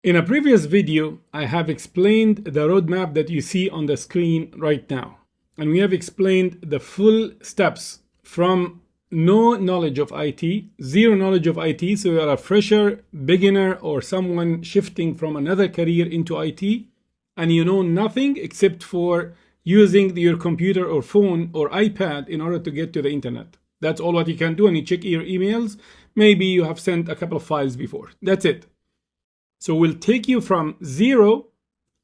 In a previous video, I have explained the roadmap that you see on the screen right now. And we have explained the full steps from no knowledge of IT, zero knowledge of IT, so you are a fresher, beginner, or someone shifting from another career into IT, and you know nothing except for using your computer or phone or iPad in order to get to the internet. That's all what you can do, and you check your emails. Maybe you have sent a couple of files before. That's it. So we'll take you from zero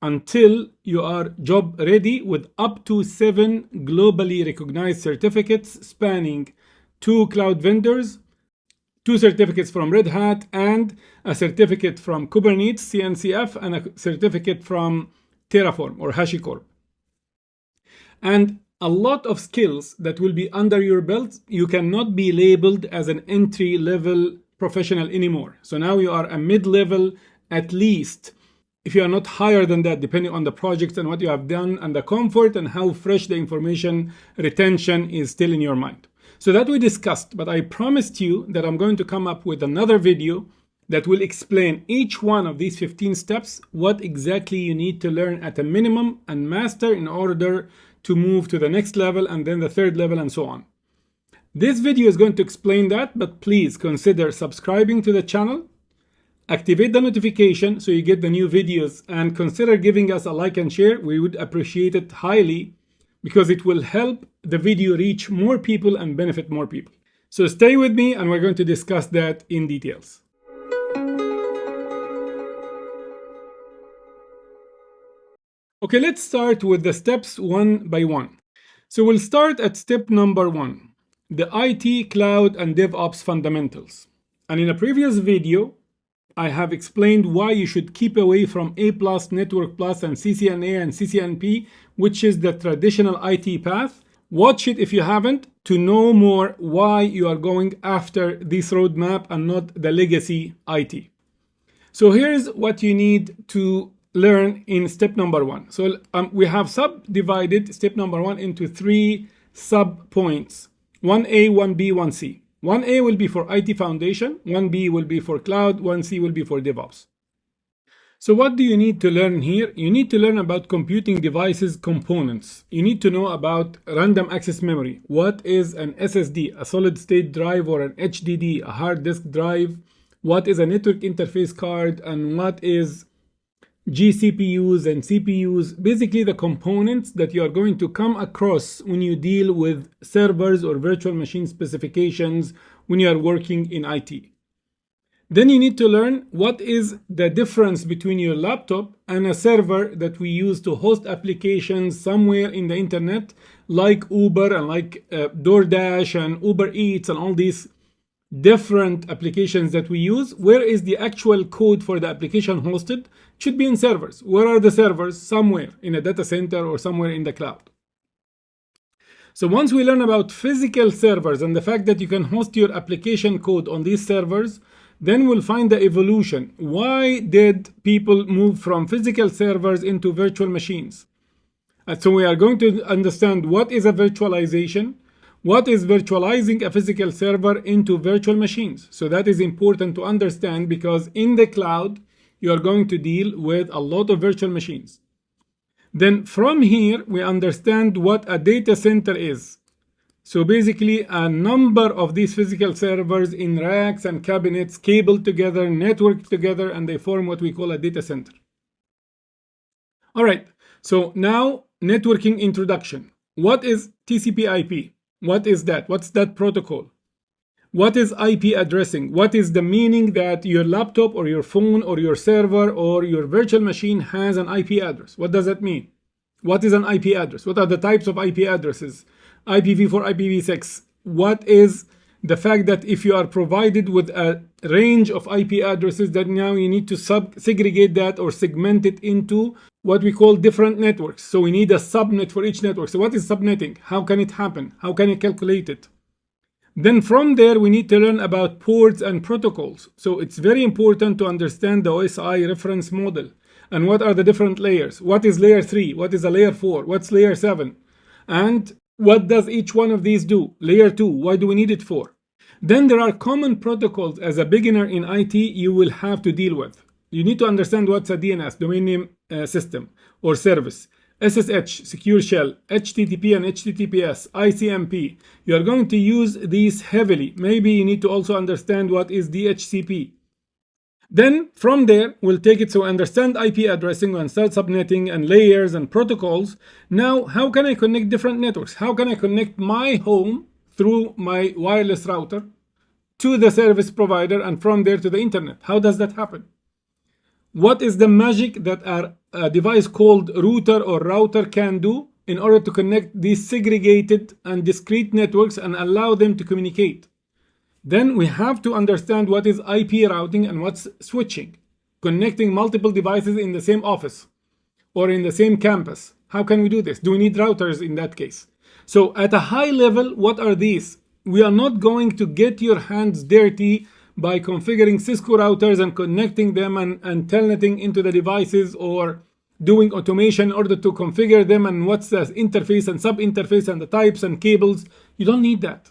until you are job ready with up to 7 globally recognized certificates spanning 2 cloud vendors, 2 certificates from Red Hat, and a certificate from Kubernetes, CNCF, and a certificate from Terraform or HashiCorp. And a lot of skills that will be under your belt. You cannot be labeled as an entry-level professional anymore. So now you are a mid-level at least, if you are not higher than that, depending on the projects and what you have done and the comfort and how fresh the information retention is still in your mind. So that we discussed, but I promised you that I'm going to come up with another video that will explain each one of these 15 steps, what exactly you need to learn at a minimum and master in order to move to the next level and then the third level and so on. This video is going to explain that, but please consider subscribing to the channel. Activate the notification so you get the new videos, and consider giving us a like and share. We would appreciate it highly because it will help the video reach more people and benefit more people. So stay with me and we're going to discuss that in details. Okay, let's start with the steps one by one. So we'll start at step number 1, the IT, Cloud, and DevOps Fundamentals. And in a previous video, I have explained why you should keep away from A+, Network Plus, and CCNA and CCNP, which is the traditional IT path. Watch it if you haven't to know more why you are going after this roadmap and not the legacy IT. So here's what you need to learn in step number 1. So we have subdivided step number 1 into 3 sub-points, 1A, 1B, 1C. 1A will be for IT Foundation, 1B will be for Cloud, 1C will be for DevOps. So what do you need to learn here? You need to learn about computing devices components. You need to know about random access memory. What is an SSD, a solid state drive, or an HDD, a hard disk drive? What is a network interface card, and what is GCPUs and CPUs, basically the components that you are going to come across when you deal with servers or virtual machine specifications when you are working in IT. Then you need to learn what is the difference between your laptop and a server that we use to host applications somewhere in the internet, like Uber and like DoorDash and Uber Eats and all these different applications that we use. Where is the actual code for the application hosted? It should be in servers. Where are the servers? Somewhere in a data center or somewhere in the cloud. So once we learn about physical servers and the fact that you can host your application code on these servers, then we'll find the evolution. Why did people move from physical servers into virtual machines? And so we are going to understand what is a virtualization. What is virtualizing a physical server into virtual machines? So that is important to understand because in the cloud, you are going to deal with a lot of virtual machines. Then from here, we understand what a data center is. So basically a number of these physical servers in racks and cabinets cabled together, networked together, and they form what we call a data center. All right, so now networking introduction. What is TCP/IP? What is that? What's that protocol? What is IP addressing? What is the meaning that your laptop or your phone or your server or your virtual machine has an IP address? What does that mean? What is an IP address? What are the types of IP addresses? IPv4, IPv6. What is the fact that if you are provided with a range of IP addresses, that now you need to segregate that or segment it into what we call different networks. So we need a subnet for each network. So what is subnetting? How can it happen? How can you calculate it? Then from there, we need to learn about ports and protocols. So it's very important to understand the OSI reference model and what are the different layers. What is layer 3? What is a layer 4? What's layer 7? And what does each one of these do? Layer 2, why do we need it for? Then there are common protocols as a beginner in IT you will have to deal with. You need to understand what's a DNS, domain name system or service, SSH, secure shell, HTTP and HTTPS, ICMP. You are going to use these heavily. Maybe you need to also understand what is DHCP. Then from there, we'll take it, so understand IP addressing and start subnetting and layers and protocols. Now, how can I connect different networks? How can I connect my home through my wireless router to the service provider and from there to the internet? How does that happen? What is the magic that a device called router or router can do in order to connect these segregated and discrete networks and allow them to communicate? Then we have to understand what is IP routing and what's switching, connecting multiple devices in the same office or in the same campus. How can we do this? Do we need routers in that case? So at a high level, what are these? We are not going to get your hands dirty by configuring Cisco routers and connecting them and telnetting into the devices, or doing automation in order to configure them and what's the interface and sub-interface and the types and cables. You don't need that.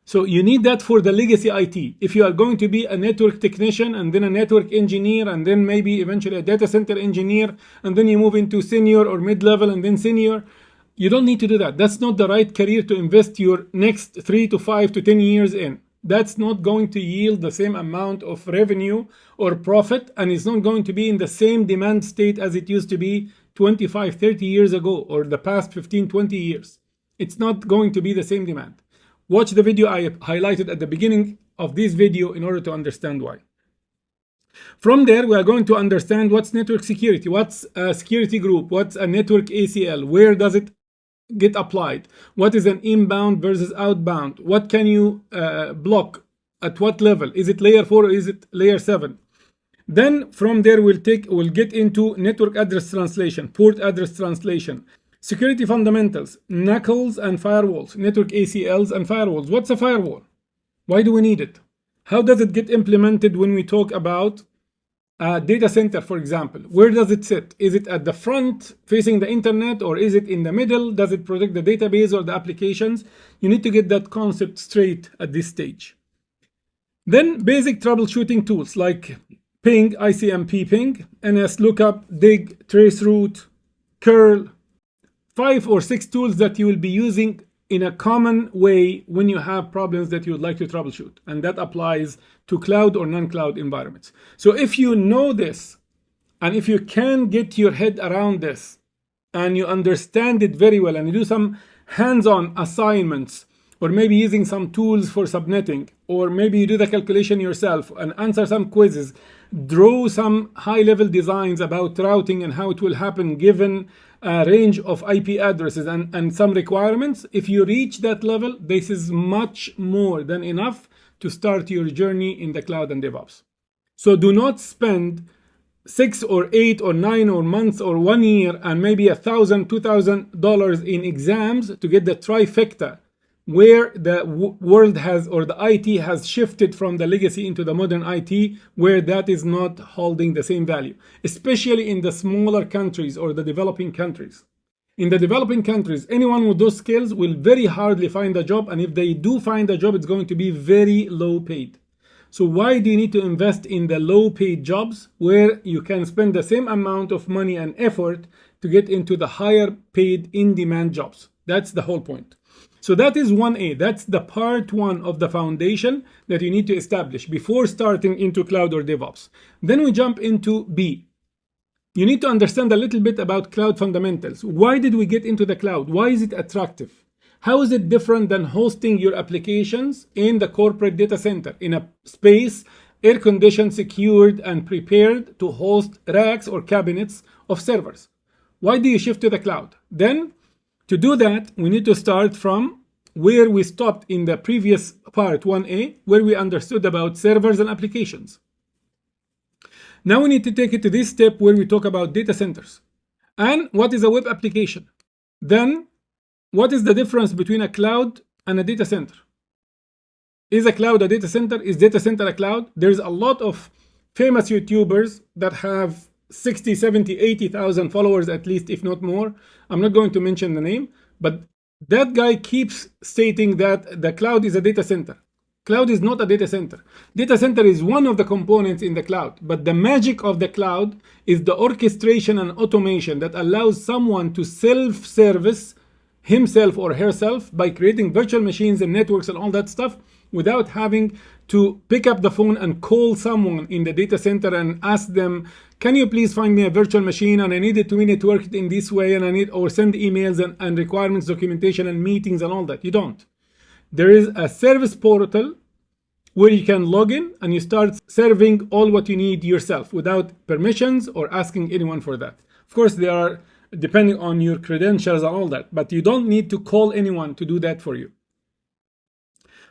So you need that for the legacy IT. If you are going to be a network technician and then a network engineer and then maybe eventually a data center engineer, and then you move into senior or mid-level and then senior, you don't need to do that. That's not the right career to invest your next 3 to 5 to 10 years in. That's not going to yield the same amount of revenue or profit, and it's not going to be in the same demand state as it used to be 25, 30 years ago or the past 15, 20 years. It's not going to be the same demand. Watch the video I highlighted at the beginning of this video in order to understand why. From there, we are going to understand what's network security, what's a security group, what's a network ACL, where does it get applied, what is an inbound versus outbound, what can you block, at what level, is it layer 4 or is it layer 7? Then from there, we'll get into network address translation, port address translation, security fundamentals, knuckles and firewalls, network ACLs and firewalls. What's a firewall? Why do we need it? How does it get implemented when we talk about a data center, for example? Where does it sit? Is it at the front facing the internet, or is it in the middle? Does it protect the database or the applications? You need to get that concept straight at this stage. Then basic troubleshooting tools like ping, ICMP ping, NS lookup, dig, traceroute, curl. 5 or 6 tools that you will be using in a common way when you have problems that you would like to troubleshoot. And that applies to cloud or non-cloud environments. So if you know this, and if you can get your head around this, and you understand it very well, and you do some hands-on assignments, or maybe using some tools for subnetting, or maybe you do the calculation yourself and answer some quizzes, draw some high-level designs about routing and how it will happen given a range of IP addresses and some requirements. If you reach that level, this is much more than enough to start your journey in the cloud and DevOps. So do not spend 6 or 8 or 9 or months or 1 year and maybe $1,000, $2,000 in exams to get the trifecta, where the world has, or the IT has shifted from the legacy into the modern IT, where that is not holding the same value, especially in the smaller countries or the developing countries. In the developing countries, anyone with those skills will very hardly find a job, and if they do find a job, it's going to be very low paid. So why do you need to invest in the low paid jobs where you can spend the same amount of money and effort to get into the higher paid in demand jobs? That's the whole point. So that is 1A. That's the part 1 of the foundation that you need to establish before starting into cloud or DevOps. Then we jump into B. You need to understand a little bit about cloud fundamentals. Why did we get into the cloud? Why is it attractive? How is it different than hosting your applications in the corporate data center, in a space air-conditioned, secured, and prepared to host racks or cabinets of servers? Why do you shift to the cloud? Then, to do that, we need to start from where we stopped in the previous part 1A, where we understood about servers and applications. Now we need to take it to this step where we talk about data centers. And what is a web application? Then, what is the difference between a cloud and a data center? Is a cloud a data center? Is data center a cloud? There's a lot of famous YouTubers that have 60, 70, 80,000 followers at least, if not more. I'm not going to mention the name, but that guy keeps stating that the cloud is a data center. Cloud is not a data center. Data center is one of the components in the cloud, but the magic of the cloud is the orchestration and automation that allows someone to self-service himself or herself by creating virtual machines and networks and all that stuff without having to pick up the phone and call someone in the data center and ask them, can you please find me a virtual machine and I need it to be networked in this way and I need, or send emails and requirements documentation and meetings and all that. You don't. There is a service portal where you can log in and you start serving all what you need yourself without permissions or asking anyone for that. Of course, they are depending on your credentials and all that, but you don't need to call anyone to do that for you.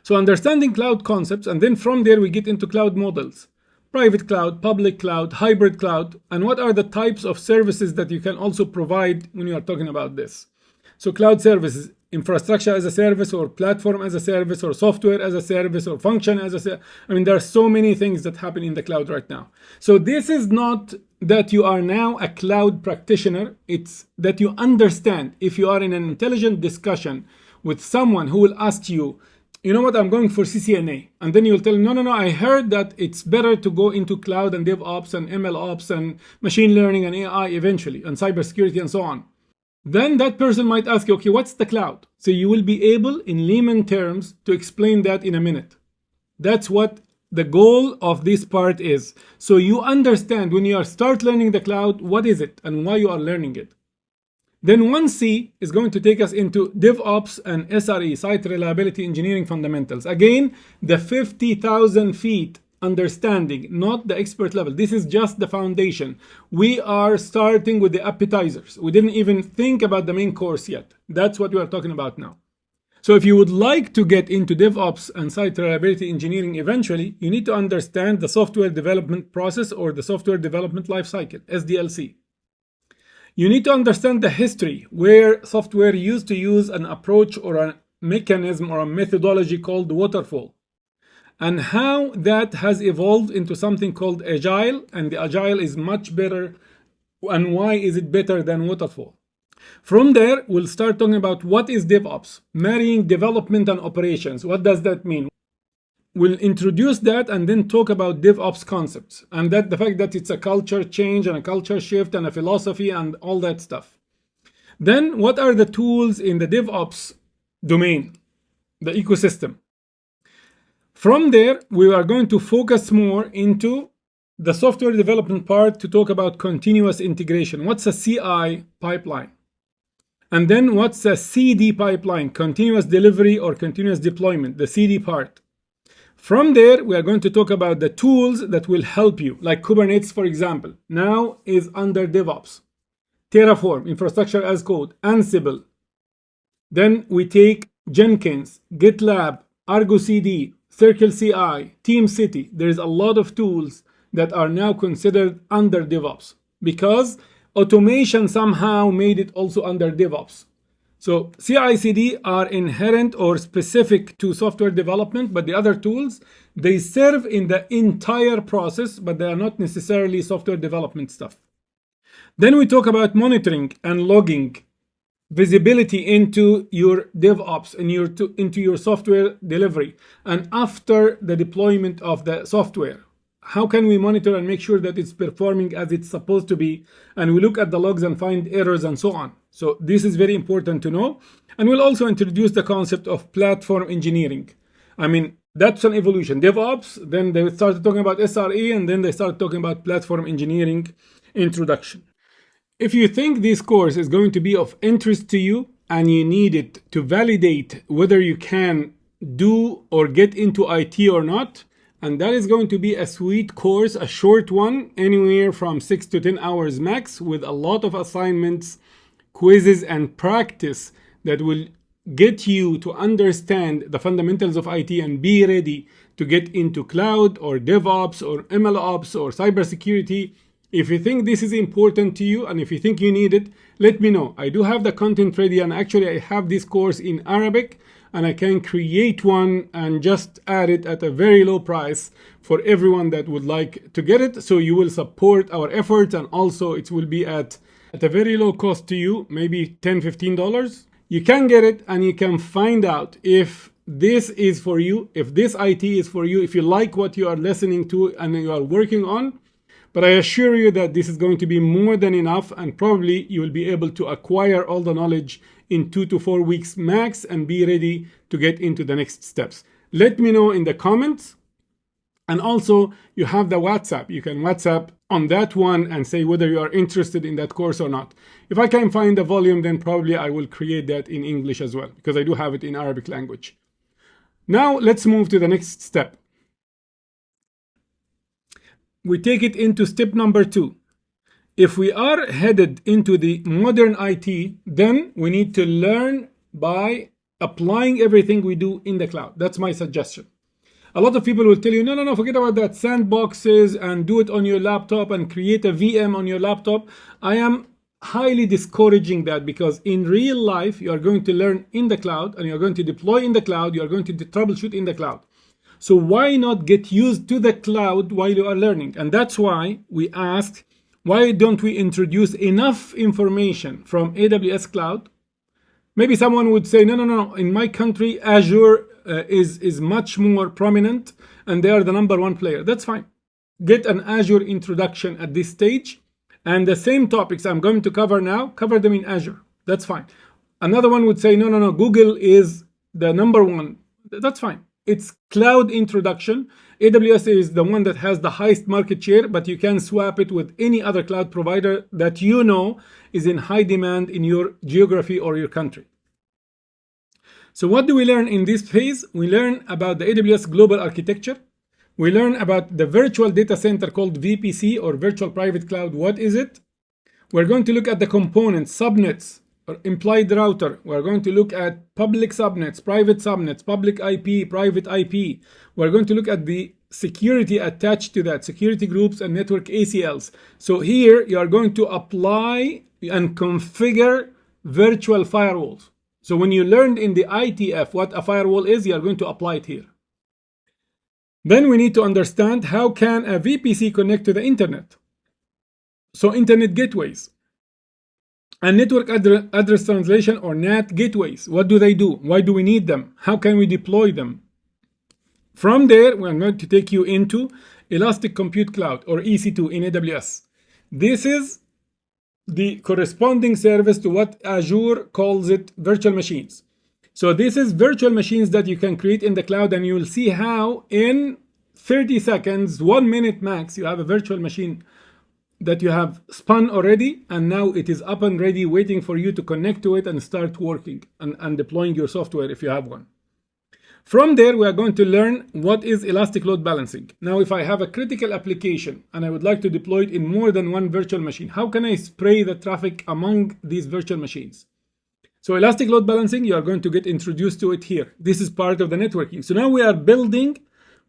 So understanding cloud concepts, and then from there we get into cloud models. Private cloud, public cloud, hybrid cloud, and what are the types of services that you can also provide when you are talking about this. So cloud services, infrastructure as a service, or platform as a service, or software as a service, or function as a service. I mean, there are so many things that happen in the cloud right now. So this is not that you are now a cloud practitioner. It's that you understand if you are in an intelligent discussion with someone who will ask you, you know what, I'm going for CCNA. And then you'll tell them, no, I heard that it's better to go into cloud and DevOps and MLOps and machine learning and AI eventually, and cybersecurity and so on. Then that person might ask you, okay, what's the cloud? So you will be able, in layman terms, to explain that in a minute. That's what the goal of this part is. So you understand when you start learning the cloud, what is it and why you are learning it. Then 1C is going to take us into DevOps and SRE, Site Reliability Engineering Fundamentals. Again, the 50,000 feet understanding, not the expert level. This is just the foundation. We are starting with the appetizers. We didn't even think about the main course yet. That's what we are talking about now. So if you would like to get into DevOps and Site Reliability Engineering eventually, you need to understand the software development process or the software development lifecycle, SDLC. You need to understand the history where software used to use an approach or a mechanism or a methodology called waterfall, and how that has evolved into something called agile, and the agile is much better, and why is it better than waterfall. From there, we'll start talking about what is DevOps, marrying development and operations. What does that mean? We'll introduce that and then talk about DevOps concepts and that the fact that it's a culture change and a culture shift and a philosophy and all that stuff. Then what are the tools in the DevOps domain, the ecosystem? From there, we are going to focus more into the software development part to talk about continuous integration. What's a CI pipeline? And then what's a CD pipeline, continuous delivery or continuous deployment, the CD part. From there, we are going to talk about the tools that will help you, like Kubernetes, for example, now is under DevOps. Terraform, infrastructure as code, Ansible. Then we take Jenkins, GitLab, Argo CD, Circle CI, TeamCity. There's a lot of tools that are now considered under DevOps because automation somehow made it also under DevOps. So CI/CD are inherent or specific to software development, but the other tools, they serve in the entire process, but they are not necessarily software development stuff. Then we talk about monitoring and logging, visibility into your DevOps and into your software delivery, and after the deployment of the software. How can we monitor and make sure that it's performing as it's supposed to be? And we look at the logs and find errors and so on. So this is very important to know. And we'll also introduce the concept of platform engineering. I mean, that's an evolution. DevOps, then they started talking about SRE, and then they started talking about platform engineering introduction. If you think this course is going to be of interest to you and you need it to validate whether you can do or get into IT or not, and that is going to be a sweet course, a short one, anywhere from 6 to 10 hours max, with a lot of assignments, quizzes, and practice that will get you to understand the fundamentals of IT and be ready to get into cloud or DevOps or MLOps or cybersecurity. If you think this is important to you and if you think you need it, let me know. I do have the content ready, and actually I have this course in Arabic, and I can create one and just add it at a very low price for everyone that would like to get it. So you will support our efforts, and also it will be at a very low cost to you, maybe $10, $15. You can get it and you can find out if this is for you, if this IT is for you, if you like what you are listening to and you are working on. But I assure you that this is going to be more than enough, and probably you will be able to acquire all the knowledge in 2 to 4 weeks max and be ready to get into the next steps. Let me know in the comments. And also, you have the WhatsApp. You can WhatsApp on that one and say whether you are interested in that course or not. If I can find the volume, then probably I will create that in English as well, because I do have it in Arabic language. Now, let's move to the next step. We take it into step number 2. If we are headed into the modern IT, then we need to learn by applying everything we do in the cloud. That's my suggestion. A lot of people will tell you, no, forget about that, sandboxes, and do it on your laptop and create a VM on your laptop. I am highly discouraging that, because in real life, you are going to learn in the cloud and you're going to deploy in the cloud. You are going to troubleshoot in the cloud. So why not get used to the cloud while you are learning? And that's why we asked, why don't we introduce enough information from AWS Cloud? Maybe someone would say, no, in my country, Azure is much more prominent and they are the #1 player. That's fine. Get an Azure introduction at this stage, and the same topics I'm going to cover now, cover them in Azure. That's fine. Another one would say, no, Google is the #1. That's fine. It's Cloud Introduction. AWS is the one that has the highest market share, but you can swap it with any other cloud provider that you know is in high demand in your geography or your country. So what do we learn in this phase? We learn about the AWS global architecture. We learn about the virtual data center called VPC, or virtual private cloud. What is it? We're going to look at the components, subnets, or implied router. We're going to look at public subnets, public IP, private IP. We're going to look at the security attached to that, security groups and network ACLs. So here you are going to apply and configure virtual firewalls. So when you learned in the ITF what a firewall is, you are going to apply it here. Then we need to understand, how can a VPC connect to the internet? So internet gateways and network address translation, or NAT gateways. What do they do? Why do we need them? How can we deploy them? From there, we're going to take you into Elastic Compute Cloud, or EC2 in AWS. This is the corresponding service to what Azure calls it virtual machines. So this is virtual machines that you can create in the cloud, and you will see how in 30 seconds, 1 minute max, you have a virtual machine that you have spun already, and now it is up and ready, waiting for you to connect to it and start working and deploying your software if you have one. From there, we are going to learn what is elastic load balancing. Now, if I have a critical application and I would like to deploy it in more than one virtual machine, how can I spray the traffic among these virtual machines? So elastic load balancing, you are going to get introduced to it here. This is part of the networking. So now we are building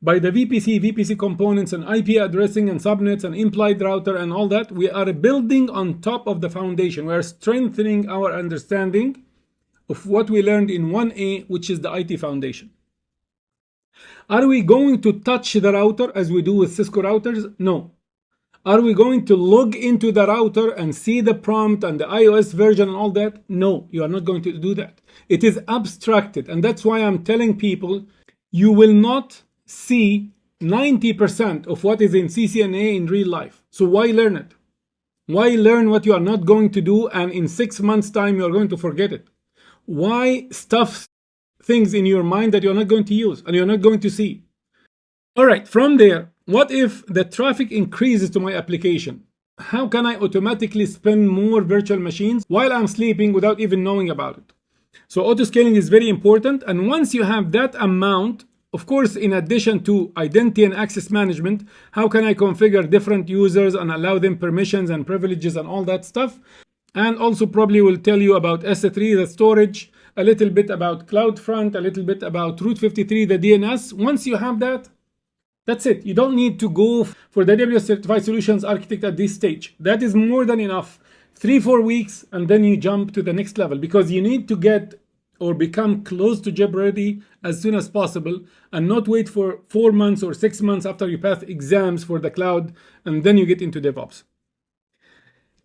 by the VPC components and IP addressing and subnets and implied router and all that. We are building on top of the foundation. We are strengthening our understanding of what we learned in 1A, which is the IT foundation. Are we going to touch the router as we do with Cisco routers? No. Are we going to log into the router and see the prompt and the iOS version and all that? No, you are not going to do that. It is abstracted, and that's why I'm telling people you will not see 90% of what is in CCNA in real life. So why learn it? Why learn what you are not going to do, and in 6 months' time you are going to forget it? Why stuff things in your mind that you're not going to use and you're not going to see? All right, from there, what if the traffic increases to my application? How can I automatically spin more virtual machines while I'm sleeping without even knowing about it? So auto-scaling is very important. And once you have that amount, of course, in addition to identity and access management, how can I configure different users and allow them permissions and privileges and all that stuff? And also probably will tell you about S3, the storage, a little bit about CloudFront, a little bit about Route 53, the DNS. Once you have that, that's it. You don't need to go for the AWS Certified Solutions Architect at this stage. That is more than enough. 3-4 weeks, and then you jump to the next level, because you need to get or become close to job ready as soon as possible, and not wait for 4 months or 6 months after you pass exams for the cloud, and then you get into DevOps.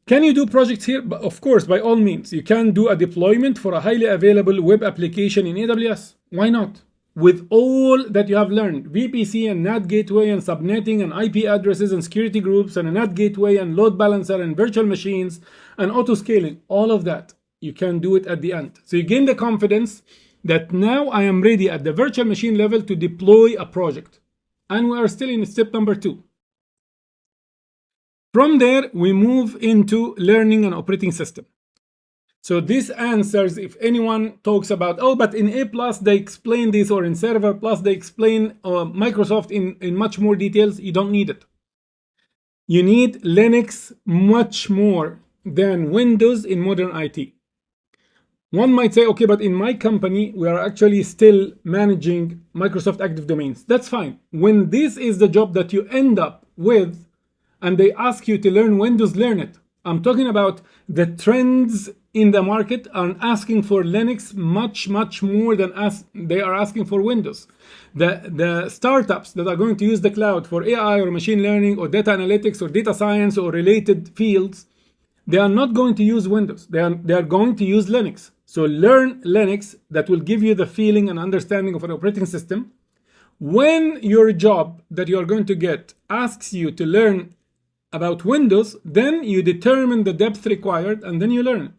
Can you do projects here? Of course, by all means. You can do a deployment for a highly available web application in AWS. Why not? with all that you have learned, VPC and NAT gateway and subnetting and IP addresses and security groups and a NAT gateway and load balancer and virtual machines and auto scaling, all of that, you can do it at the end. So you gain the confidence that now I am ready at the virtual machine level to deploy a project. And we are still in step number 2. From there, we move into learning an operating system. So this answers if anyone talks about, oh, but in A+ they explain this, or in Server Plus they explain Microsoft in much more details. You don't need it. You need Linux much more than Windows in modern IT. One might say, okay, but in my company, we are actually still managing Microsoft Active Domains. That's fine. When this is the job that you end up with, and they ask you to learn Windows, learn it. I'm talking about the trends in the market are asking for Linux much more than they are asking for Windows. The startups that are going to use the cloud for AI or machine learning or data analytics or data science or related fields, they are not going to use Windows. They are going to use Linux. So learn Linux. That will give you the feeling and understanding of an operating system. When your job that you are going to get asks you to learn about Windows, then you determine the depth required and then you learn it.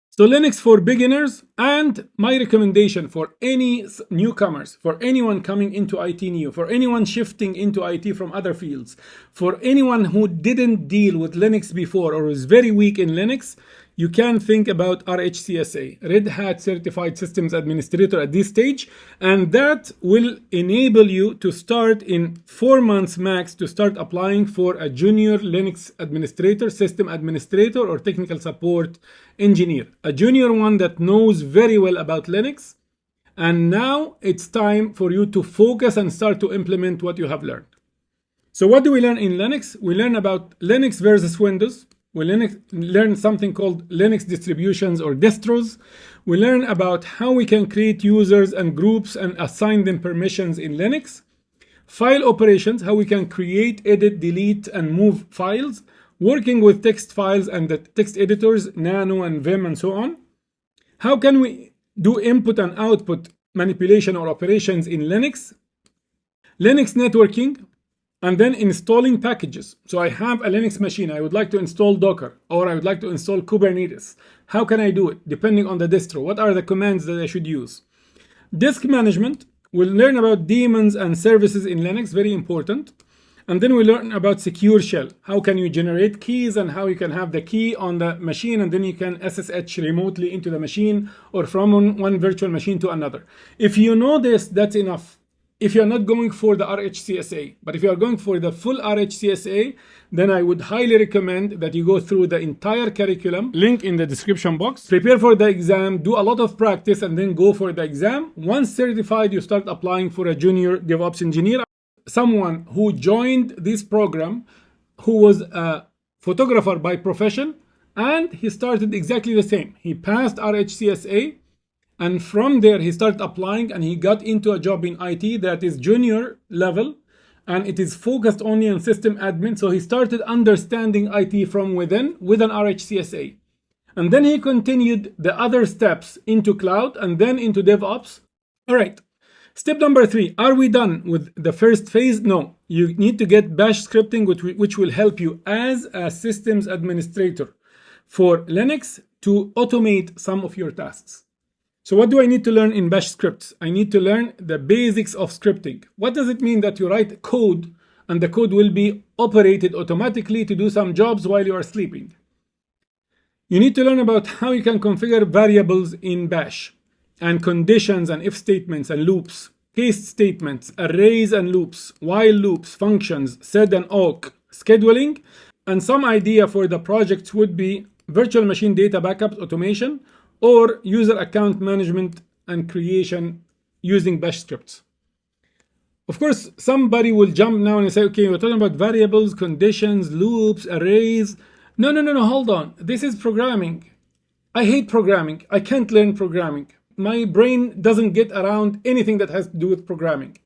So Linux for beginners, and my recommendation for any newcomers, for anyone coming into IT new, for anyone shifting into IT from other fields, for anyone who didn't deal with Linux before or is very weak in Linux, you can think about RHCSA, Red Hat Certified Systems Administrator at this stage, and that will enable you to start in 4 months max to start applying for a junior Linux administrator, system administrator, or technical support engineer. A junior one that knows very well about Linux, and now it's time for you to focus and start to implement what you have learned. So what do we learn in Linux? We learn about Linux versus Windows. We learn something called Linux distributions or distros. We learn about how we can create users and groups and assign them permissions in Linux. File operations, how we can create, edit, delete, and move files. Working with text files and the text editors, Nano and Vim and so on. How can we do input and output manipulation or operations in Linux? Linux networking. And then installing packages. So I have a Linux machine. I would like to install Docker, or I would like to install Kubernetes. How can I do it? Depending on the distro. What are the commands that I should use? Disk management. We'll learn about daemons and services in Linux. Very important. And then we learn about secure shell. How can you generate keys and how you can have the key on the machine and then you can SSH remotely into the machine or from one virtual machine to another. If you know this, that's enough. If you're not going for the RHCSA, but if you are going for the full RHCSA, then I would highly recommend that you go through the entire curriculum, link in the description box, prepare for the exam, do a lot of practice, and then go for the exam. Once certified, you start applying for a junior DevOps engineer. Someone who joined this program, who was a photographer by profession, and he started exactly the same. He passed RHCSA. And from there, he started applying and he got into a job in IT that is junior level and it is focused only on system admin. So he started understanding IT from within with an RHCSA. And then he continued the other steps into cloud and then into DevOps. All right. Step number 3. Are we done with the first phase? No. You need to get bash scripting, which will help you as a systems administrator for Linux to automate some of your tasks. So what do I need to learn in bash scripts? I need to learn the basics of scripting. What does it mean that you write code and the code will be operated automatically to do some jobs while you are sleeping? You need to learn about how you can configure variables in bash and conditions and if statements and loops, case statements, arrays and loops, while loops, functions, sed and awk, scheduling, and some idea for the projects would be virtual machine data backups automation, or user account management and creation using bash scripts. Of course, somebody will jump now and say, okay, we're talking about variables, conditions, loops, arrays. No, hold on. This is programming. I hate programming. I can't learn programming. My brain doesn't get around anything that has to do with programming.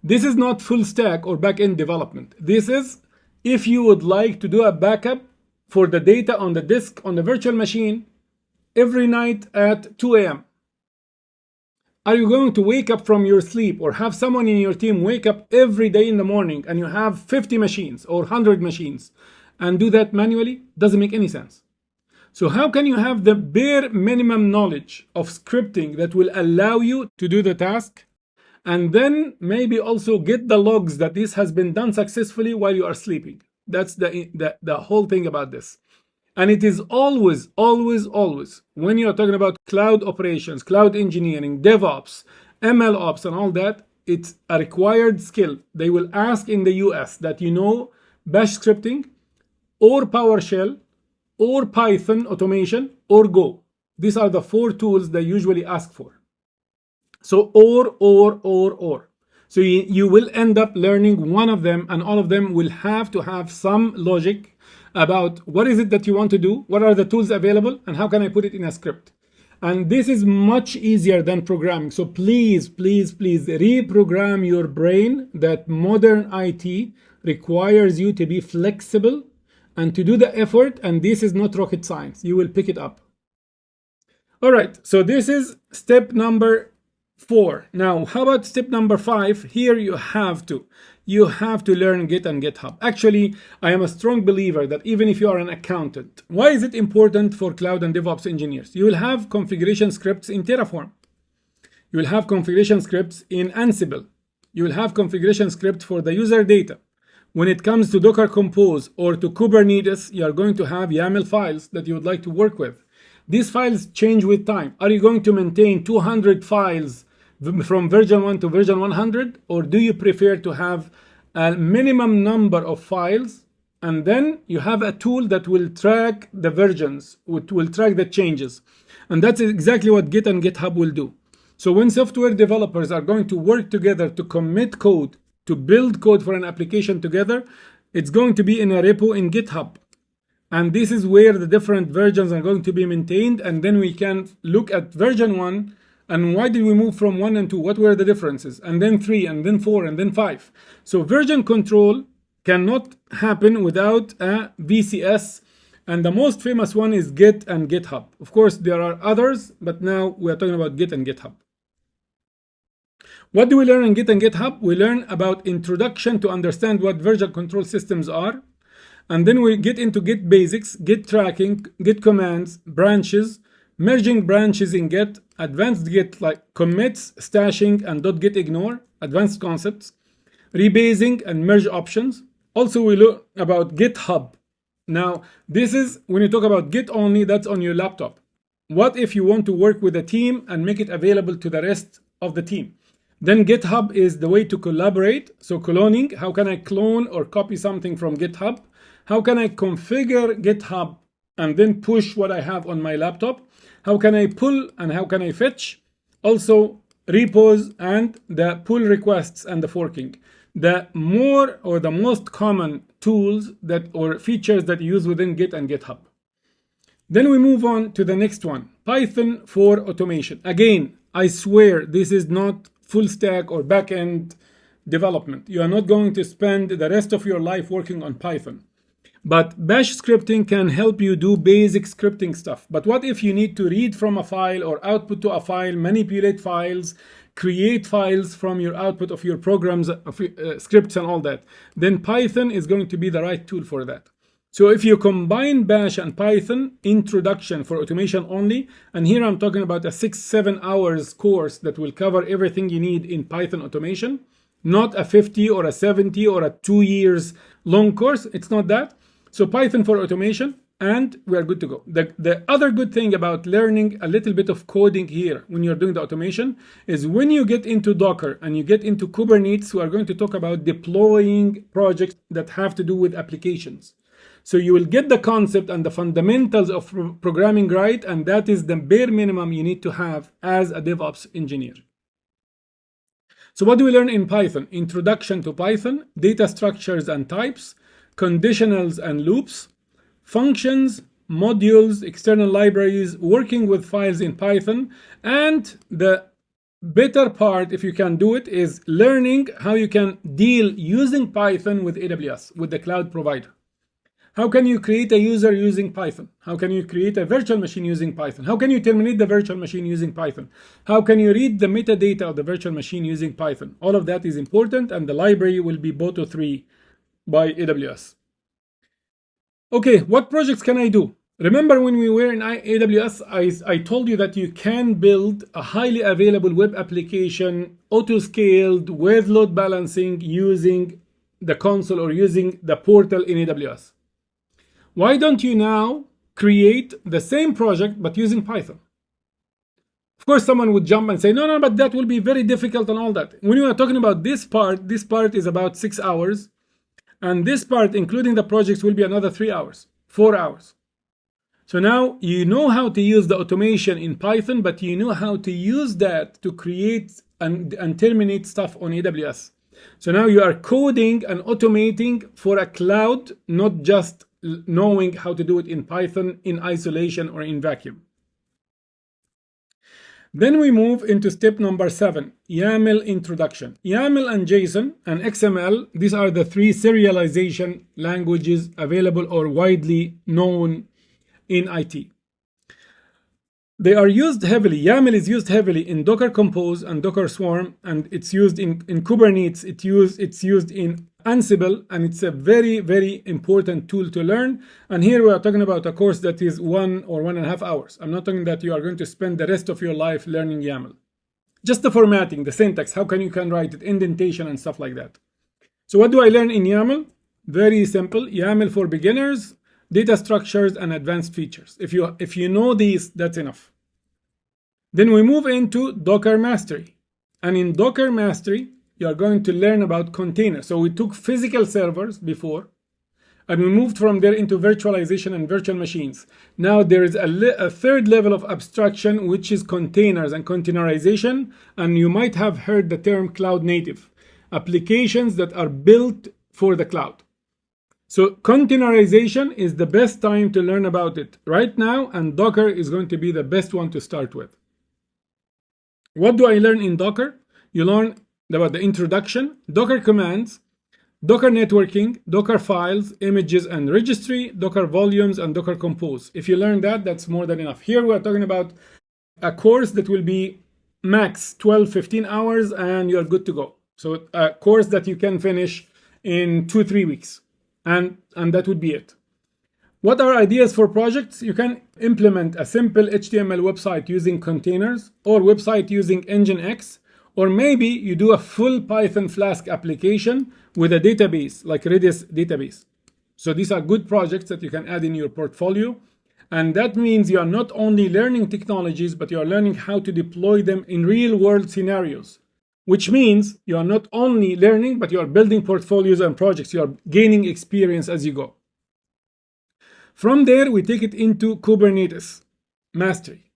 This is not full stack or back-end development. This is if you would like to do a backup for the data on the disk on the virtual machine every night at 2 a.m. Are you going to wake up from your sleep or have someone in your team wake up every day in the morning and you have 50 machines or 100 machines and do that manually? Doesn't make any sense. So how can you have the bare minimum knowledge of scripting that will allow you to do the task, and then maybe also get the logs that this has been done successfully while you are sleeping? That's the whole thing about this. And it is always, always, always, when you're talking about cloud operations, cloud engineering, DevOps, MLOps, and all that, it's a required skill. They will ask in the US that you know Bash scripting or PowerShell or Python automation or Go. These are the 4 tools they usually ask for. So or. So you will end up learning one of them, and all of them will have to have some logic about what is it that you want to do, what are the tools available, and how can I put it in a script. And this is much easier than programming. So please, please, please reprogram your brain that modern IT requires you to be flexible and to do the effort, and this is not rocket science. You will pick it up. All right, so this is step number 4. Now, how about step number 5? Here you have to learn Git and GitHub. Actually, I am a strong believer that even if you are an accountant, why is it important for cloud and DevOps engineers? You will have configuration scripts in Terraform. You will have configuration scripts in Ansible. You will have configuration script for the user data. When it comes to Docker Compose or to Kubernetes, you are going to have YAML files that you would like to work with. These files change with time. Are you going to maintain 200 files from version 1 to version 100? Or do you prefer to have a minimum number of files, and then you have a tool that will track the versions, will track the changes? And that's exactly what Git and GitHub will do. So when software developers are going to work together to commit code, to build code for an application together, it's going to be in a repo in GitHub. And this is where the different versions are going to be maintained. And then we can look at version 1 and why did we move from 1 and 2? What were the differences? And then 3, and then 4, and then 5. So version control cannot happen without a VCS. And the most famous one is Git and GitHub. Of course, there are others, but now we are talking about Git and GitHub. What do we learn in Git and GitHub? We learn about introduction to understand what version control systems are. And then we get into Git basics, Git tracking, Git commands, branches, merging branches in Git, advanced Git like commits, stashing, and .git ignore, advanced concepts, rebasing and merge options. Also, we learn about GitHub. Now, this is when you talk about Git only, that's on your laptop. What if you want to work with a team and make it available to the rest of the team? Then GitHub is the way to collaborate. So cloning, how can I clone or copy something from GitHub? How can I configure GitHub and then push what I have on my laptop? How can I pull and how can I fetch? Also repos and the pull requests and the forking. The more or the most common tools that or features that you use within Git and GitHub. Then we move on to the next one, Python for automation. Again, I swear this is not full stack or back-end development. You are not going to spend the rest of your life working on Python. But Bash scripting can help you do basic scripting stuff. But what if you need to read from a file or output to a file, manipulate files, create files from your output of your programs, scripts and all that? Then Python is going to be the right tool for that. So if you combine Bash and Python, introduction for automation only, and here I'm talking about a 6-7 hours course that will cover everything you need in Python automation, not a 50 or a 70 or a 2 years long course. It's not that. So Python for automation, and we are good to go. The other good thing about learning a little bit of coding here when you're doing the automation is when you get into Docker and you get into Kubernetes, we are going to talk about deploying projects that have to do with applications. So you will get the concept and the fundamentals of programming right, and that is the bare minimum you need to have as a DevOps engineer. So what do we learn in Python? Introduction to Python, data structures and types, conditionals and loops, functions, modules, external libraries, working with files in Python, and the better part, if you can do it, is learning how you can deal using Python with AWS, with the cloud provider. How can you create a user using Python? How can you create a virtual machine using Python? How can you terminate the virtual machine using Python? How can you read the metadata of the virtual machine using Python? All of that is important, and the library will be Boto 3 by AWS. Okay, what projects can I do? Remember when we were in AWS, I told you that you can build a highly available web application, auto-scaled, with load balancing using the console or using the portal in AWS. Why don't you now create the same project but using Python? Of course, someone would jump and say, no, but that will be very difficult and all that. When you are talking about this part is about 6 hours. And this part, including the projects, will be another 3 hours, 4 hours. So now you know how to use the automation in Python, but you know how to use that to create and terminate stuff on AWS. So now you are coding and automating for a cloud, not just knowing how to do it in Python in isolation or in vacuum. Then we move into step number 7, YAML introduction. YAML and JSON and XML, these are the 3 serialization languages available or widely known in IT. They are used heavily. YAML is used heavily in Docker Compose and Docker Swarm, and it's used in Kubernetes. It's used in Ansible, and it's a very, very important tool to learn. And here we are talking about a course that is 1 or 1.5 hours. I'm not talking that you are going to spend the rest of your life learning YAML. Just the formatting, the syntax, how you can write it, indentation and stuff like that. So what do I learn in YAML? Very simple. YAML for beginners, data structures, and advanced features. If you know these, that's enough. Then we move into Docker Mastery. And in Docker Mastery, you are going to learn about containers. So we took physical servers before, and we moved from there into virtualization and virtual machines. Now there is a third level of abstraction, which is containers and containerization. And you might have heard the term cloud native, applications that are built for the cloud. So containerization is the best time to learn about it right now, and Docker is going to be the best one to start with. What do I learn in Docker? You learn about the introduction, Docker commands, Docker networking, Docker files, images and registry, Docker volumes, and Docker compose. If you learn that, that's more than enough. Here we are talking about a course that will be max 12-15 hours and you're good to go. So a course that you can finish in 2-3 weeks. And that would be it. What are ideas for projects? You can implement a simple HTML website using containers, or website using Nginx, or maybe you do a full Python Flask application with a database like Redis database. So these are good projects that you can add in your portfolio. And that means you are not only learning technologies, but you are learning how to deploy them in real world scenarios, which means you are not only learning, but you are building portfolios and projects. You are gaining experience as you go. From there, we take it into Kubernetes mastery.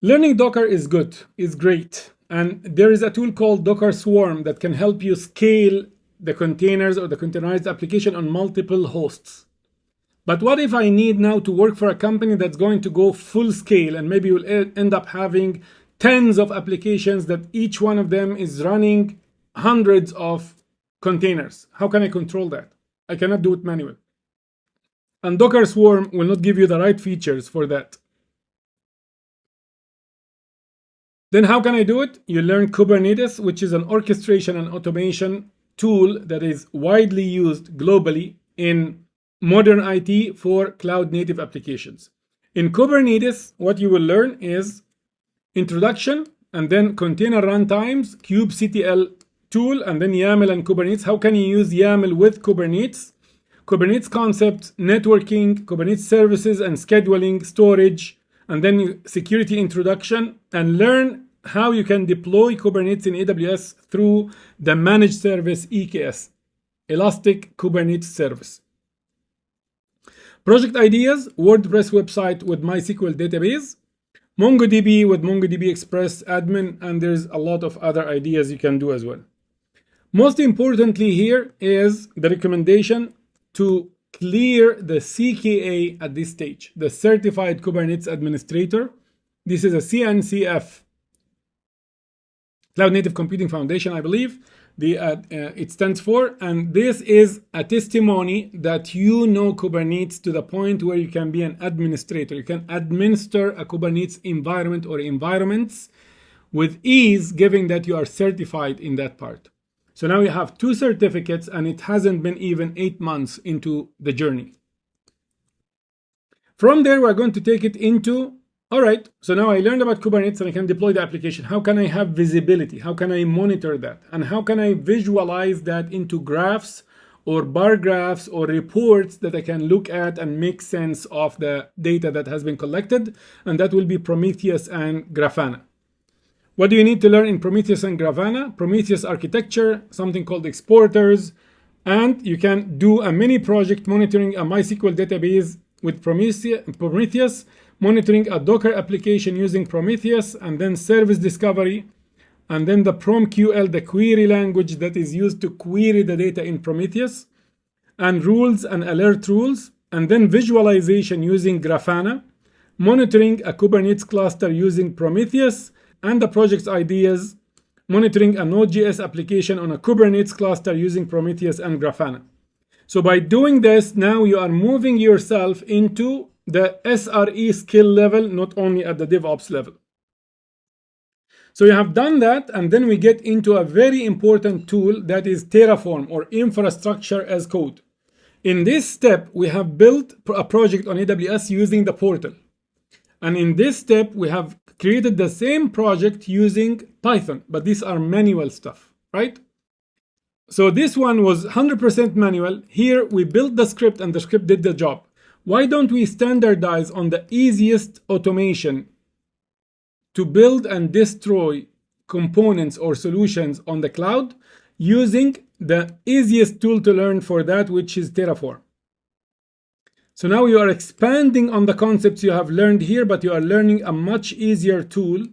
Learning Docker is good, is great. And there is a tool called Docker Swarm that can help you scale the containers or the containerized application on multiple hosts. But what if I need now to work for a company that's going to go full scale, and maybe you'll end up having tens of applications that each one of them is running hundreds of containers? How can I control that? I cannot do it manually. And Docker Swarm will not give you the right features for that. Then how can I do it? You learn Kubernetes, which is an orchestration and automation tool that is widely used globally in modern IT for cloud native applications. In Kubernetes, what you will learn is introduction, and then container runtimes, kubectl tool, and then YAML and Kubernetes. How can you use YAML with Kubernetes? Kubernetes concepts, networking, Kubernetes services and scheduling, storage, and then security introduction, and learn how you can deploy Kubernetes in AWS through the managed service EKS, Elastic Kubernetes Service. Project ideas, WordPress website with MySQL database, MongoDB with MongoDB Express admin, and there's a lot of other ideas you can do as well. Most importantly here is the recommendation to clear the CKA at this stage, the Certified Kubernetes Administrator. This is a CNCF, Cloud Native Computing Foundation, I believe. it stands for. And this is a testimony that you know Kubernetes to the point where you can be an administrator. You can administer a Kubernetes environment or environments with ease, given that you are certified in that part. So now you have 2 certificates, and it hasn't been even 8 months into the journey. From there, we're going to take it into, all right, so now I learned about Kubernetes and I can deploy the application. How can I have visibility? How can I monitor that? And how can I visualize that into graphs or bar graphs or reports that I can look at and make sense of the data that has been collected? And that will be Prometheus and Grafana. What do you need to learn in Prometheus and Grafana? Prometheus architecture, something called exporters, and you can do a mini project monitoring a MySQL database with Prometheus, monitoring a Docker application using Prometheus, and then service discovery, and then the PromQL, the query language that is used to query the data in Prometheus, and rules and alert rules, and then visualization using Grafana, monitoring a Kubernetes cluster using Prometheus, and the project's ideas, monitoring a Node.js application on a Kubernetes cluster using Prometheus and Grafana. So by doing this, now you are moving yourself into the SRE skill level, not only at the DevOps level. So you have done that, and then we get into a very important tool that is Terraform, or infrastructure as code. In this step, we have built a project on AWS using the portal. And in this step, we have created the same project using Python, but these are manual stuff, right? So this one was 100% manual. Here we built the script and the script did the job. Why don't we standardize on the easiest automation to build and destroy components or solutions on the cloud using the easiest tool to learn for that, which is Terraform? So now you are expanding on the concepts you have learned here, but you are learning a much easier tool.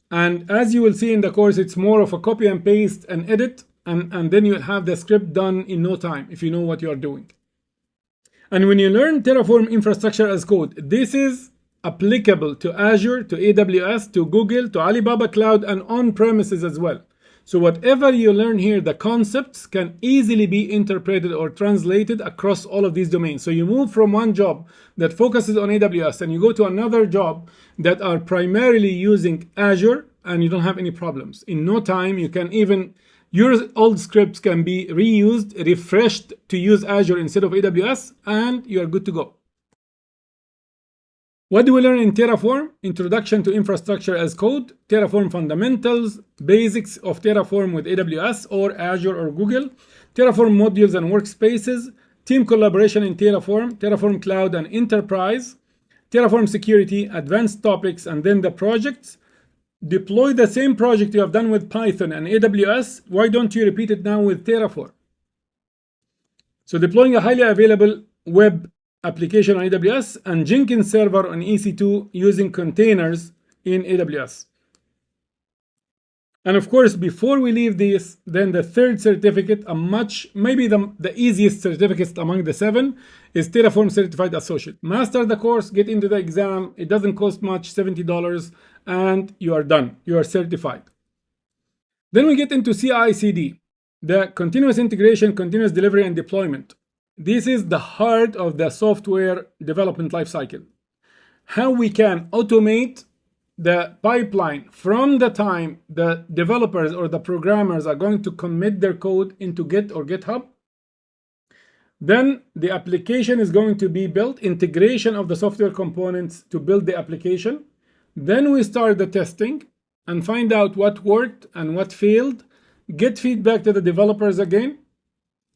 And as you will see in the course, it's more of a copy and paste and edit, and then you'll have the script done in no time if you know what you are doing. And when you learn Terraform infrastructure as code, this is applicable to Azure, to AWS, to Google, to Alibaba Cloud, and on-premises as well. So whatever you learn here, the concepts can easily be interpreted or translated across all of these domains. So you move from one job that focuses on AWS and you go to another job that are primarily using Azure, and you don't have any problems. In no time, you can even, your old scripts can be reused, refreshed to use Azure instead of AWS, and you are good to go. What do we learn in Terraform? Introduction to infrastructure as code, Terraform fundamentals, basics of Terraform with AWS or Azure or Google, Terraform modules and workspaces, team collaboration in Terraform, Terraform Cloud and Enterprise, Terraform security, advanced topics, and then the projects. Deploy the same project you have done with Python and AWS. Why don't you repeat it now with Terraform? So deploying a highly available web application on AWS and Jenkins server on EC2 using containers in AWS. And of course, before we leave this, then the third certificate, maybe the easiest certificate among the 7, is Terraform Certified Associate. Master the course, get into the exam. It doesn't cost much, $70, and you are done. You are certified. Then we get into CI/CD, the continuous integration, continuous delivery, and deployment. This is the heart of the software development lifecycle. How we can automate the pipeline from the time the developers or the programmers are going to commit their code into Git or GitHub. Then the application is going to be built, integration of the software components to build the application. Then we start the testing and find out what worked and what failed, get feedback to the developers again,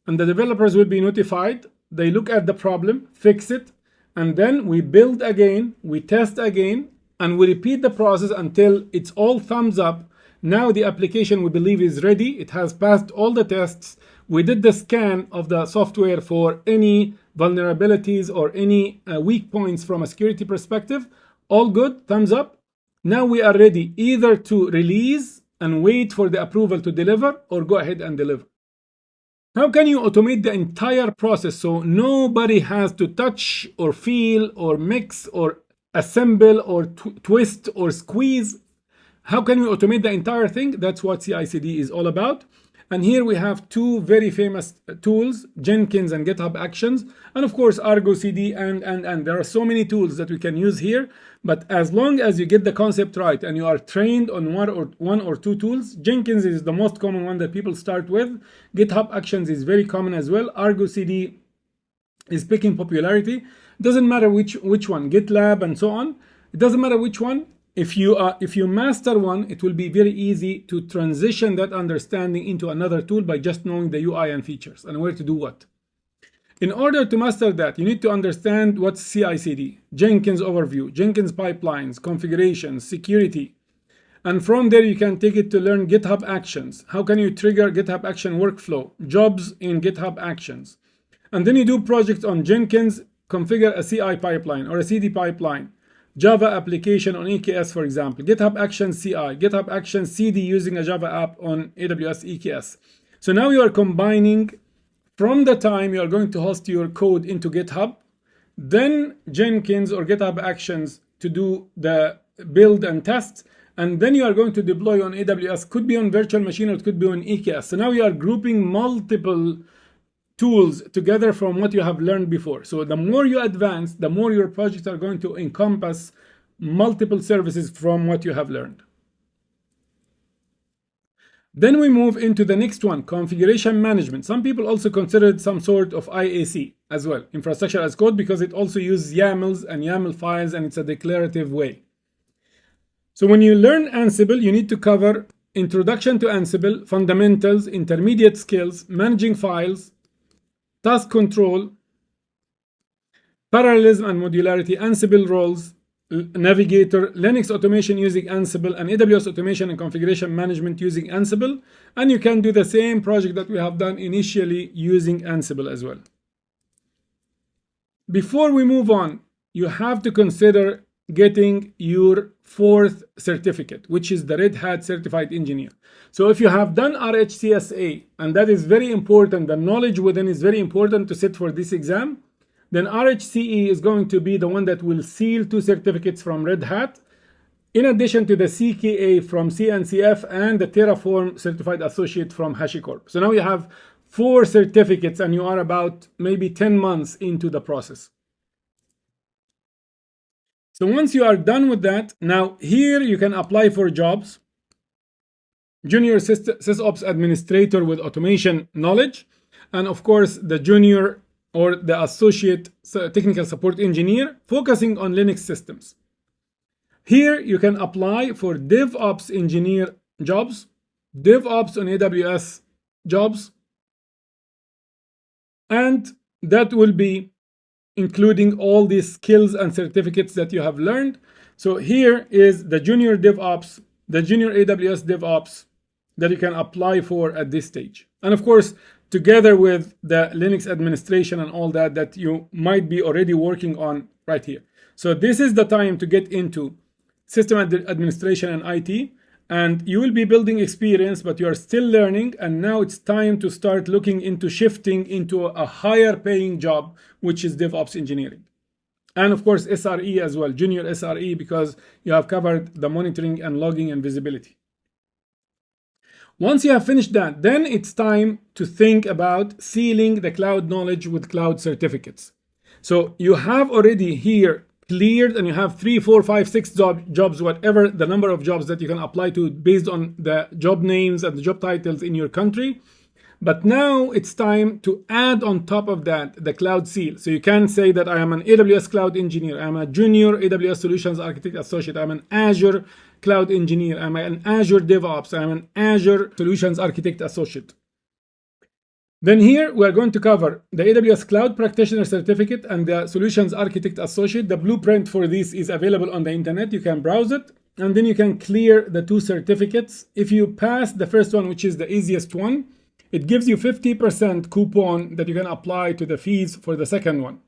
and the developers will be notified. They look at the problem, fix it, and then we build again, we test again, and we repeat the process until it's all thumbs up. Now the application we believe is ready. It has passed all the tests. We did the scan of the software for any vulnerabilities or any weak points from a security perspective. All good, thumbs up. Now we are ready either to release and wait for the approval to deliver or go ahead and deliver. How can you automate the entire process so nobody has to touch or feel or mix or assemble or twist or squeeze? How can we automate the entire thing? That's what CI/CD is all about. And here we have two very famous tools, Jenkins and GitHub Actions, and of course Argo CD and there are so many tools that we can use here. But as long as you get the concept right and you are trained on one or two tools, Jenkins is the most common one that people start with. GitHub Actions is very common as well. Argo CD is picking popularity. Doesn't matter which one, GitLab and so on. It doesn't matter which one. If you master one, it will be very easy to transition that understanding into another tool by just knowing the UI and features and where to do what. In order to master that, you need to understand what's CI/CD, Jenkins overview, Jenkins pipelines, configurations, security. And from there, you can take it to learn GitHub Actions. How can you trigger GitHub Action workflow, jobs in GitHub Actions? And then you do projects on Jenkins, configure a CI pipeline or a CD pipeline. Java application on EKS, for example, GitHub Actions CI, GitHub Actions CD using a Java app on AWS EKS. So now you are combining from the time you are going to host your code into GitHub, then Jenkins or GitHub Actions to do the build and test, and then you are going to deploy on AWS, could be on virtual machine or it could be on EKS. So now you are grouping multiple tools together from what you have learned before. So the more you advance, the more your projects are going to encompass multiple services from what you have learned. Then we move into the next one, configuration management. Some people also consider it some sort of IAC as well, infrastructure as code, because it also uses YAMLs and YAML files, and it's a declarative way. So when you learn Ansible, you need to cover introduction to Ansible, fundamentals, intermediate skills, managing files, task control, parallelism and modularity, Ansible roles, Navigator, Linux automation using Ansible, and AWS automation and configuration management using Ansible. And you can do the same project that we have done initially using Ansible as well. Before we move on, you have to consider getting your fourth certificate, which is the Red Hat Certified Engineer. So if you have done RHCSA, and that is very important, the knowledge within is very important to sit for this exam, then RHCE is going to be the one that will seal 2 certificates from Red Hat, in addition to the CKA from CNCF and the Terraform Certified Associate from HashiCorp. So now you have 4 certificates and you are about maybe 10 months into the process. So once you are done with that, now here you can apply for jobs. Junior SysOps Administrator with automation knowledge, and of course the junior or the associate technical support engineer focusing on Linux systems. Here you can apply for DevOps engineer jobs, DevOps on AWS jobs, and that will be including all these skills and certificates that you have learned. So here is the junior DevOps, the junior AWS DevOps that you can apply for at this stage. And of course, together with the Linux administration and all that that you might be already working on right here. So this is the time to get into system administration and IT, and you will be building experience, but you are still learning, and now it's time to start looking into shifting into a higher paying job, which is DevOps engineering. And of course, SRE as well, junior SRE, because you have covered the monitoring and logging and visibility. Once you have finished that, then it's time to think about sealing the cloud knowledge with cloud certificates. So you have already here cleared, and you have 3, 4, 5, 6 jobs, whatever the number of jobs that you can apply to based on the job names and the job titles in your country. But now it's time to add on top of that the cloud seal. So you can say that I am an AWS Cloud Engineer, I'm a Junior AWS Solutions Architect Associate, I'm an Azure Cloud Engineer, I'm an Azure DevOps, I'm an Azure Solutions Architect Associate. Then here we are going to cover the AWS Cloud Practitioner Certificate and the Solutions Architect Associate. The blueprint for this is available on the internet. You can browse it, and then you can clear the 2 certificates. If you pass the first one, which is the easiest one, it gives you 50% coupon that you can apply to the fees for the second one.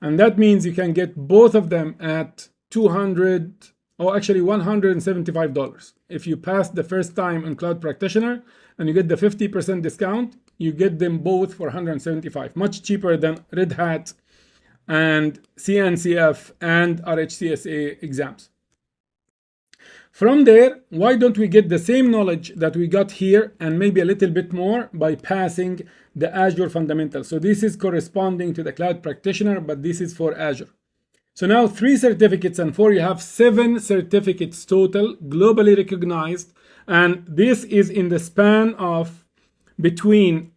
And that means you can get both of them at $175. If you pass the first time on Cloud Practitioner and you get the 50% discount, you get them both for $175, much cheaper than Red Hat and CNCF and RHCSA exams. From there, why don't we get the same knowledge that we got here and maybe a little bit more by passing the Azure fundamentals? So this is corresponding to the cloud practitioner, but this is for Azure. So now 3 certificates and 4, you have 7 certificates total, globally recognized. And this is in the span of between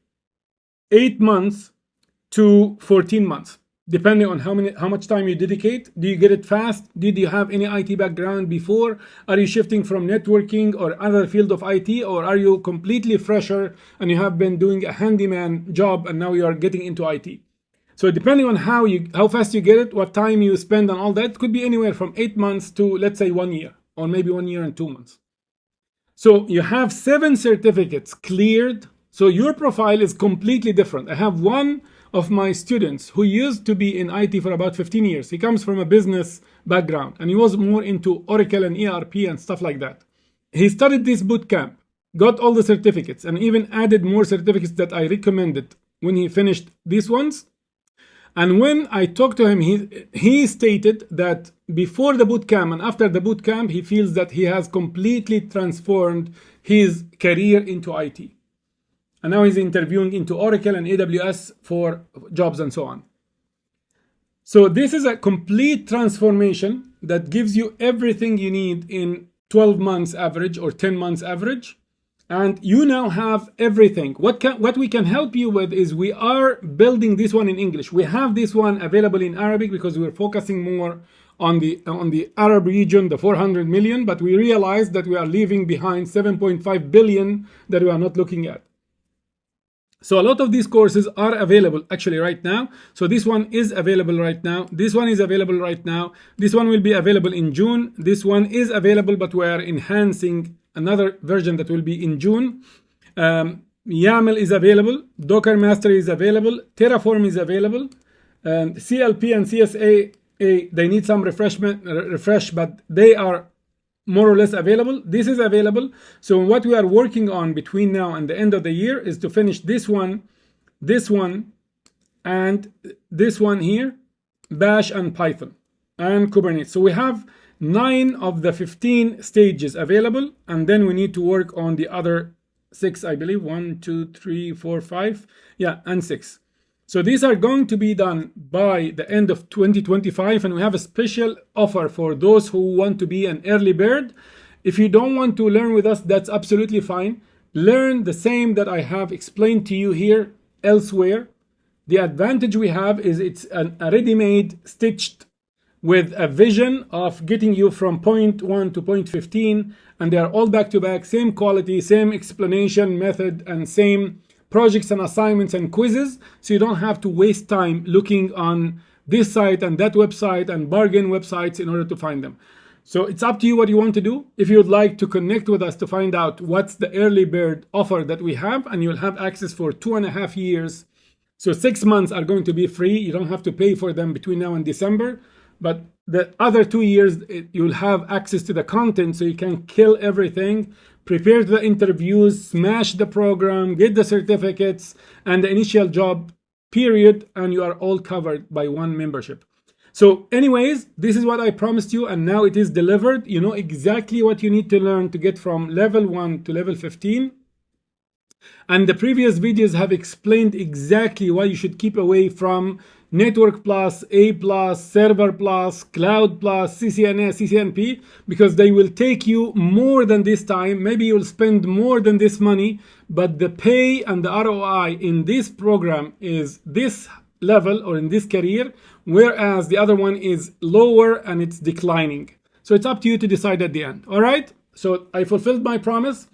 8 months to 14 months. Depending on how much time you dedicate. Do you get it fast? Did you have any IT background before? Are you shifting from networking or other field of IT, or are you completely fresher and you have been doing a handyman job and now you are getting into IT? So depending on how fast you get it, what time you spend on all that, could be anywhere from 8 months to, let's say, 1 year, or maybe 1 year and 2 months. So you have 7 certificates cleared. So your profile is completely different. I have one of my students who used to be in IT for about 15 years. He comes from a business background and he was more into Oracle and ERP and stuff like that. He studied this boot camp, got all the certificates, and even added more certificates that I recommended when he finished these ones. And when I talked to him, he stated that before the boot camp and after the boot camp, he feels that he has completely transformed his career into IT. And now he's interviewing into Oracle and AWS for jobs and so on. So this is a complete transformation that gives you everything you need in 12 months average or 10 months average. And you now have everything. What we can help you with is we are building this one in English. We have this one available in Arabic because we're focusing more on the Arab region, the 400 million, but we realized that we are leaving behind 7.5 billion that we are not looking at. So a lot of these courses are available actually right now. So this one is available right now. This one is available right now. This one will be available in June. This one is available, but we are enhancing another version that will be in June. YAML is available. Docker Master is available. Terraform is available. CLP and CSA, they need some refresh, but they are more or less available. This is available. So what we are working on between now and the end of the year is to finish this one, and this one here, Bash and Python and Kubernetes. So we have 9 of the 15 stages available, and then we need to work on the other 6, I believe. 1, 2, 3, 4, 5, yeah, and 6. So these are going to be done by the end of 2025, and we have a special offer for those who want to be an early bird. If you don't want to learn with us, that's absolutely fine. Learn the same that I have explained to you here elsewhere. The advantage we have is it's a ready-made, stitched with a vision of getting you from point 1 to point 15, and they are all back-to-back, same quality, same explanation method, and same projects and assignments and quizzes, so you don't have to waste time looking on this site and that website and bargain websites in order to find them. So it's up to you what you want to do. If you would like to connect with us to find out what's the early bird offer that we have, and you'll have access for 2.5 years. So 6 months are going to be free. You don't have to pay for them between now and December. But the other 2 years, you'll have access to the content, so you can kill everything, prepare the interviews, smash the program, get the certificates and the initial job period, and you are all covered by one membership. So anyways, this is what I promised you, and now it is delivered. You know exactly what you need to learn to get from level 1 to level 15. And the previous videos have explained exactly why you should keep away from Network Plus, A Plus, Server Plus, Cloud Plus, CCNA, CCNP, because they will take you more than this time. Maybe you'll spend more than this money, but the pay and the ROI in this program is this level or in this career, whereas the other one is lower and it's declining. So it's up to you to decide at the end. All right. So I fulfilled my promise.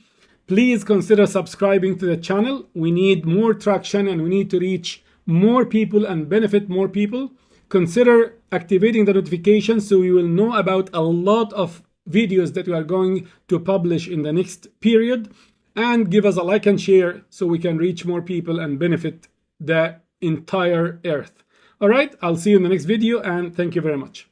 Please consider subscribing to the channel. We need more traction and we need to reach more people and benefit more people. Consider activating the notifications so you will know about a lot of videos that we are going to publish in the next period, and give us a like and share so we can reach more people and benefit the entire earth. All right, I'll see you in the next video, and thank you very much.